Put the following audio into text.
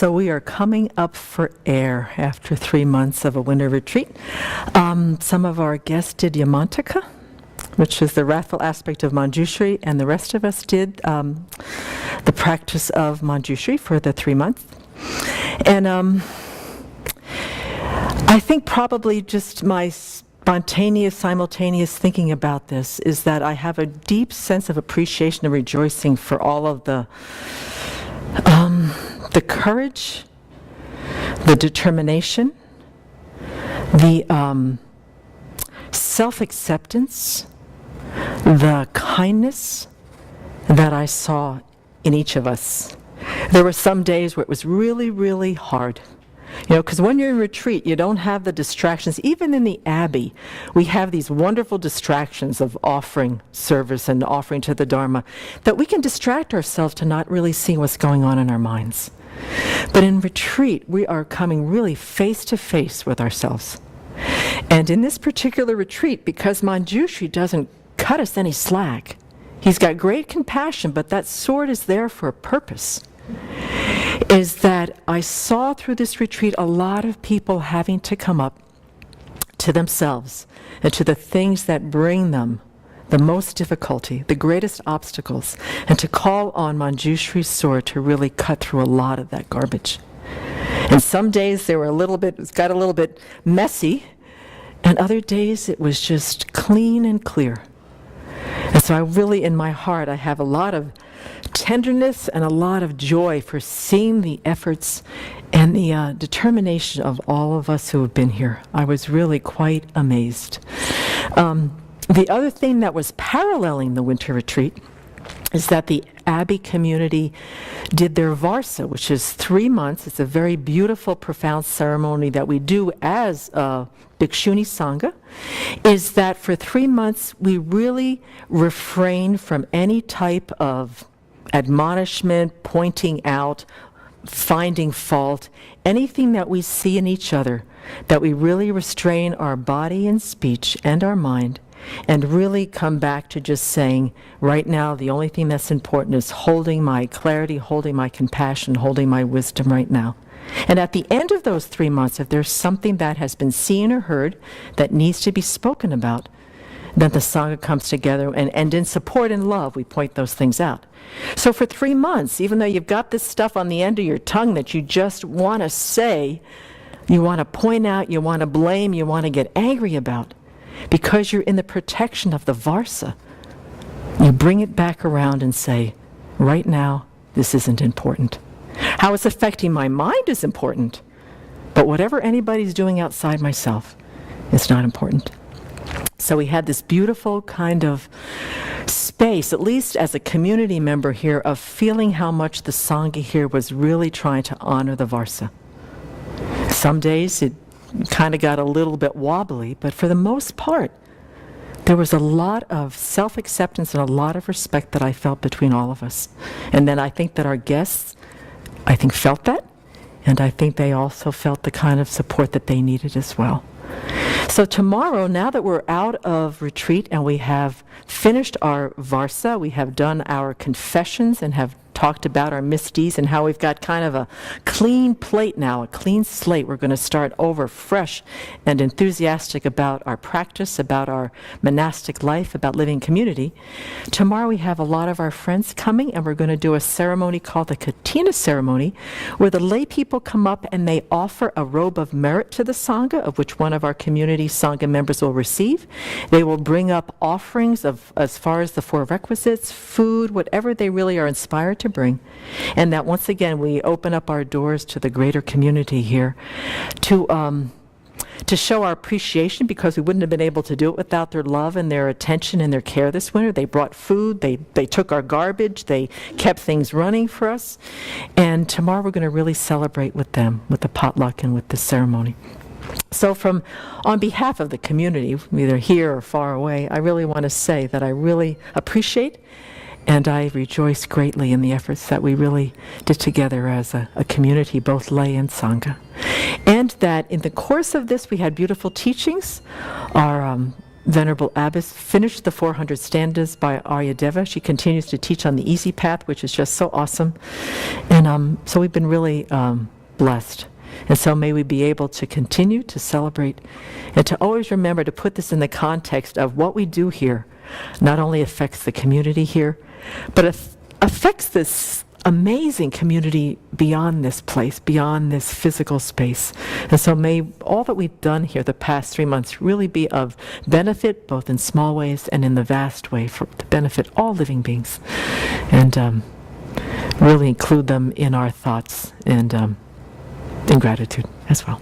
So we are coming up for air after 3 months of a winter retreat. Some of our guests did Yamantika, which is the wrathful aspect of Manjushri, and the rest of us did the practice of Manjushri for the 3 months. And I think probably just my spontaneous, simultaneous thinking about this is that I have a deep sense of appreciation and rejoicing for all of the courage, the determination, the self-acceptance, the kindness that I saw in each of us. There were some days where it was really, really hard. You know, because when you're in retreat, you don't have the distractions. Even in the Abbey, we have these wonderful distractions of offering service and offering to the Dharma that we can distract ourselves to not really see what's going on in our minds. But in retreat, we are coming really face to face with ourselves. And in this particular retreat, because Manjushri doesn't cut us any slack, he's got great compassion, but that sword is there for a purpose. Is that I saw through this retreat a lot of people having to come up to themselves and to the things that bring them the most difficulty, the greatest obstacles, and to call on Manjushri's sword to really cut through a lot of that garbage. And some days they were it got a little bit messy, and other days it was just clean and clear. And so I really, in my heart, I have a lot of tenderness and a lot of joy for seeing the efforts and the determination of all of us who have been here. I was really quite amazed. The other thing that was paralleling the winter retreat is that the Abbey community did their Varsa, which is 3 months. It's a very beautiful, profound ceremony that we do as a Bhikshuni Sangha, is that for 3 months we really refrain from any type of admonishment, pointing out, finding fault, anything that we see in each other, that we really restrain our body and speech and our mind, and really come back to just saying, right now, the only thing that's important is holding my clarity, holding my compassion, holding my wisdom right now. And at the end of those 3 months, if there's something that has been seen or heard that needs to be spoken about, then the Sangha comes together, and in support and love, we point those things out. So for 3 months, even though you've got this stuff on the end of your tongue that you just want to say, you want to point out, you want to blame, you want to get angry about, because you're in the protection of the Varsa, you bring it back around and say, right now, this isn't important. How it's affecting my mind is important, but whatever anybody's doing outside myself, it's not important. So we had this beautiful kind of space, at least as a community member here, of feeling how much the Sangha here was really trying to honor the Varsa. Some days it kind of got a little bit wobbly, but for the most part, there was a lot of self-acceptance and a lot of respect that I felt between all of us. And then I think that our guests, felt that, and I think they also felt the kind of support that they needed as well. So tomorrow, now that we're out of retreat and we have finished our Varsa, we have done our confessions and have talked about our misdeeds and how we've got kind of a clean plate now, a clean slate. We're going to start over fresh and enthusiastic about our practice, about our monastic life, about living community. Tomorrow we have a lot of our friends coming, and we're going to do a ceremony called the Katina ceremony, where the lay people come up and they offer a robe of merit to the Sangha, of which one of our community Sangha members will receive. They will bring up offerings of as far as the 4 requisites, food, whatever they really are inspired to bring. And that once again we open up our doors to the greater community here to show our appreciation, because we wouldn't have been able to do it without their love and their attention and their care this winter. They brought food, they took our garbage, they kept things running for us. And tomorrow we're going to really celebrate with them, with the potluck and with the ceremony. So on behalf of the community, either here or far away, I really want to say that I really appreciate and I rejoice greatly in the efforts that we really did together as a community, both lay and Sangha. And that in the course of this, we had beautiful teachings. Our Venerable Abbess finished the 400 stanzas by Aryadeva. She continues to teach on the easy path, which is just so awesome. And so we've been really blessed. And so may we be able to continue to celebrate and to always remember to put this in the context of what we do here not only affects the community here, but affects this amazing community beyond this place, beyond this physical space. And so may all that we've done here the past 3 months really be of benefit, both in small ways and in the vast way, to benefit all living beings. And really include them in our thoughts and in gratitude as well.